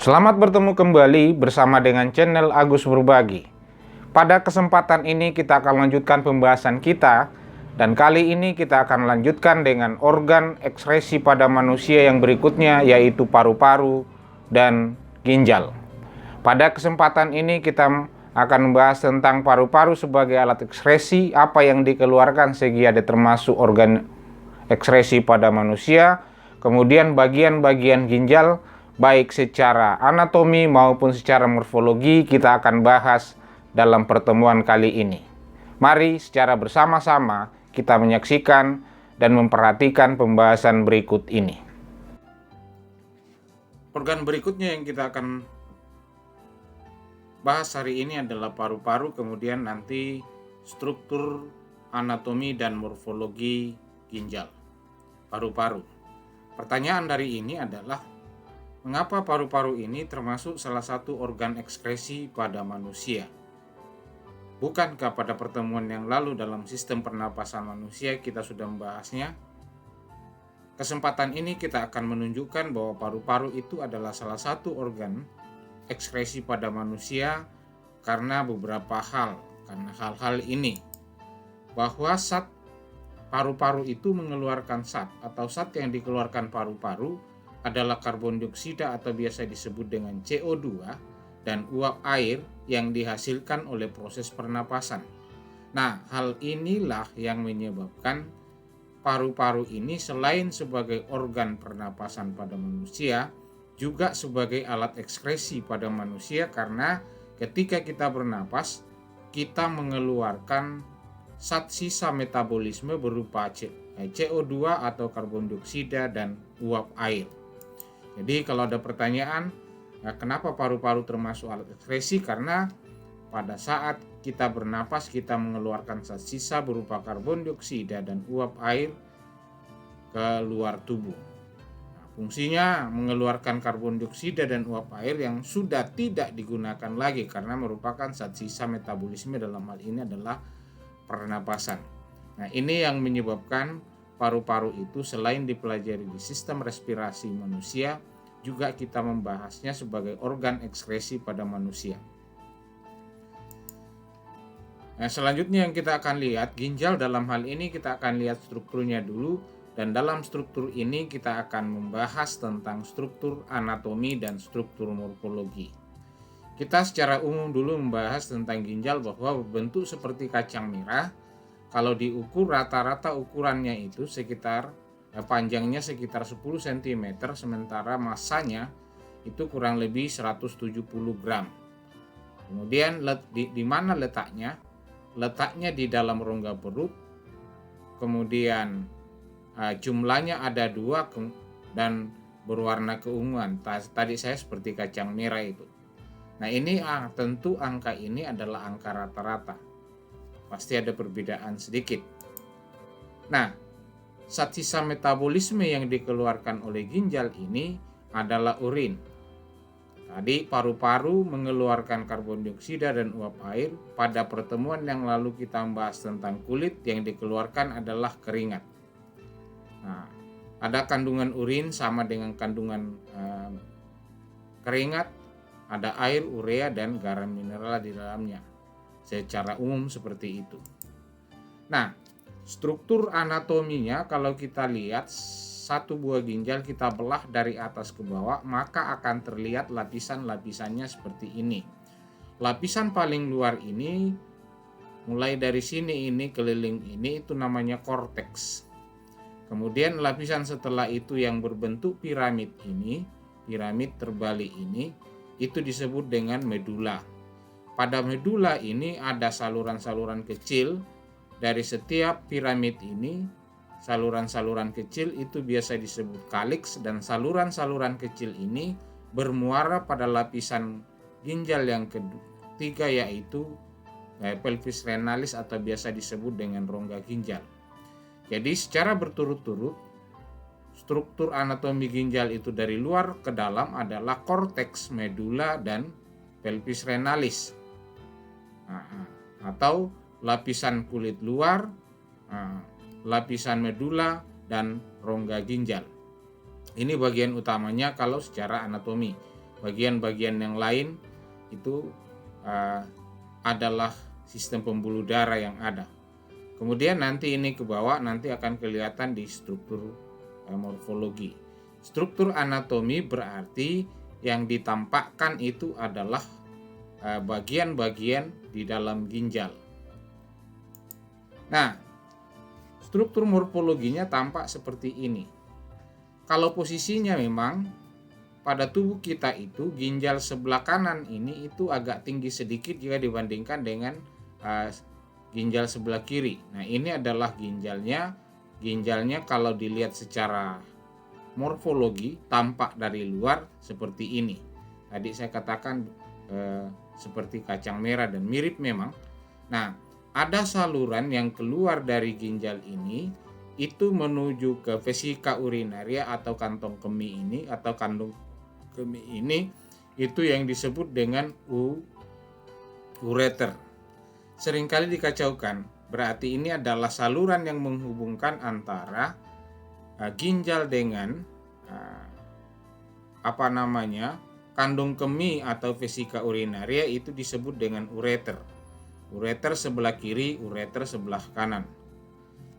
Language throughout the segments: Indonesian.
Selamat bertemu kembali bersama dengan channel Agus Berbagi. Pada kesempatan ini kita akan lanjutkan pembahasan kita, dan kali ini kita akan lanjutkan dengan organ ekskresi pada manusia yang berikutnya, yaitu paru-paru dan ginjal. Pada kesempatan ini kita akan membahas tentang paru-paru sebagai alat ekskresi, apa yang dikeluarkan sehingga ada termasuk organ ekskresi pada manusia, kemudian bagian-bagian ginjal, baik secara anatomi maupun secara morfologi kita akan bahas dalam pertemuan kali ini. Mari secara bersama-sama kita menyaksikan dan memperhatikan pembahasan berikut ini. Organ berikutnya yang kita akan bahas hari ini adalah paru-paru, kemudian nanti struktur anatomi dan morfologi ginjal. Paru-paru. Pertanyaan dari ini adalah, mengapa paru-paru ini termasuk salah satu organ ekskresi pada manusia? Bukankah pada pertemuan yang lalu dalam sistem pernapasan manusia kita sudah membahasnya? Kesempatan ini kita akan menunjukkan bahwa paru-paru itu adalah salah satu organ ekskresi pada manusia karena beberapa hal. Karena hal-hal ini, bahwa zat paru-paru itu mengeluarkan zat atau zat yang dikeluarkan paru-paru adalah karbon dioksida atau biasa disebut dengan CO2 dan uap air yang dihasilkan oleh proses pernapasan. Nah, hal inilah yang menyebabkan paru-paru ini selain sebagai organ pernapasan pada manusia, juga sebagai alat ekskresi pada manusia, karena ketika kita bernapas, kita mengeluarkan zat sisa metabolisme berupa CO2 atau karbon dioksida dan uap air. Jadi kalau ada pertanyaan, kenapa paru-paru termasuk alat ekskresi? Karena pada saat kita bernapas, kita mengeluarkan zat sisa berupa karbon dioksida dan uap air ke luar tubuh. Nah, fungsinya mengeluarkan karbon dioksida dan uap air yang sudah tidak digunakan lagi karena merupakan zat sisa metabolisme, dalam hal ini adalah pernapasan. Nah, ini yang menyebabkan paru-paru itu selain dipelajari di sistem respirasi manusia, juga kita membahasnya sebagai organ ekskresi pada manusia. Nah, selanjutnya yang kita akan lihat ginjal. Dalam hal ini kita akan lihat strukturnya dulu, dan dalam struktur ini kita akan membahas tentang struktur anatomi dan struktur morfologi. Kita secara umum dulu membahas tentang ginjal bahwa berbentuk seperti kacang merah. Kalau diukur rata-rata ukurannya itu sekitar panjangnya sekitar 10 cm, sementara massanya itu kurang lebih 170 gram. Kemudian di mana letaknya? Letaknya di dalam rongga perut. Kemudian jumlahnya ada 2 dan berwarna keunguan. Tadi saya seperti kacang merah itu. Nah, ini tentu angka ini adalah angka rata-rata. Pasti ada perbedaan sedikit. Nah, zat sisa metabolisme yang dikeluarkan oleh ginjal ini adalah urin. Tadi paru-paru mengeluarkan karbon dioksida dan uap air. Pada pertemuan yang lalu kita membahas tentang kulit, yang dikeluarkan adalah keringat. Nah, ada kandungan urin sama dengan kandungan keringat, ada air, urea, dan garam mineral di dalamnya. Secara umum seperti itu. Nah, struktur anatominya kalau kita lihat satu buah ginjal kita belah dari atas ke bawah, maka akan terlihat lapisan-lapisannya seperti ini. Lapisan paling luar ini, mulai dari sini ini keliling ini, itu namanya korteks. Kemudian lapisan setelah itu yang berbentuk piramid ini, piramid terbalik ini, itu disebut dengan medula. Pada medula ini ada saluran-saluran kecil. Dari setiap piramid ini, saluran-saluran kecil itu biasa disebut kaliks, dan saluran-saluran kecil ini bermuara pada lapisan ginjal yang ketiga, yaitu pelvis renalis atau biasa disebut dengan rongga ginjal. Jadi secara berturut-turut struktur anatomi ginjal itu dari luar ke dalam adalah korteks, medula, dan pelvis renalis. Atau lapisan kulit luar, lapisan medula, dan rongga ginjal. Ini bagian utamanya kalau secara anatomi. bagian-bagian yang lain itu adalah sistem pembuluh darah yang ada. Kemudian nanti ini ke bawah nanti akan kelihatan di struktur morfologi. Struktur anatomi berarti yang ditampakkan itu adalah bagian-bagian di dalam ginjal. Nah, struktur morfologinya tampak seperti ini. Kalau posisinya memang pada tubuh kita itu ginjal sebelah kanan ini itu agak tinggi sedikit jika dibandingkan dengan ginjal sebelah kiri. Nah, ini adalah ginjalnya. Ginjalnya kalau dilihat secara morfologi tampak dari luar seperti ini. Tadi saya katakan seperti kacang merah dan mirip memang. Nah, ada saluran yang keluar dari ginjal ini itu menuju ke vesika urinaria atau kantong kemih ini atau kandung kemih ini, itu yang disebut dengan ureter. Seringkali dikacaukan, berarti ini adalah saluran yang menghubungkan antara ginjal dengan kandung kemih atau vesika urinaria, itu disebut dengan ureter. Ureter sebelah kiri, ureter sebelah kanan.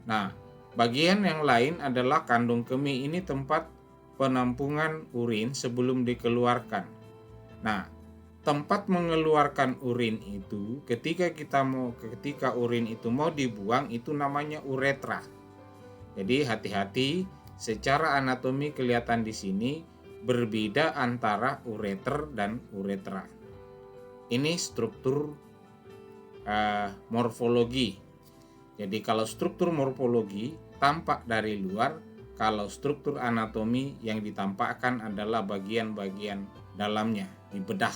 Nah, bagian yang lain adalah kandung kemih, ini tempat penampungan urin sebelum dikeluarkan. Nah, tempat mengeluarkan urin itu ketika urin itu mau dibuang itu namanya uretra. Jadi hati-hati, secara anatomi kelihatan di sini berbeda antara ureter dan uretra. Ini struktur morfologi. Jadi kalau struktur morfologi tampak dari luar, kalau struktur anatomi yang ditampakkan adalah bagian-bagian dalamnya, di bedah.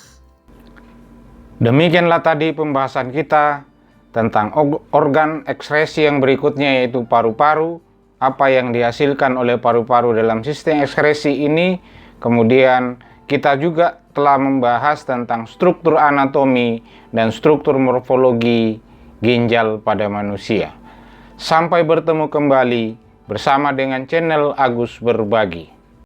Demikianlah tadi pembahasan kita tentang organ ekskresi yang berikutnya, yaitu paru-paru, apa yang dihasilkan oleh paru-paru dalam sistem ekskresi ini. Kemudian kita juga telah membahas tentang struktur anatomi dan struktur morfologi ginjal pada manusia. Sampai bertemu kembali bersama dengan channel Agus Berbagi.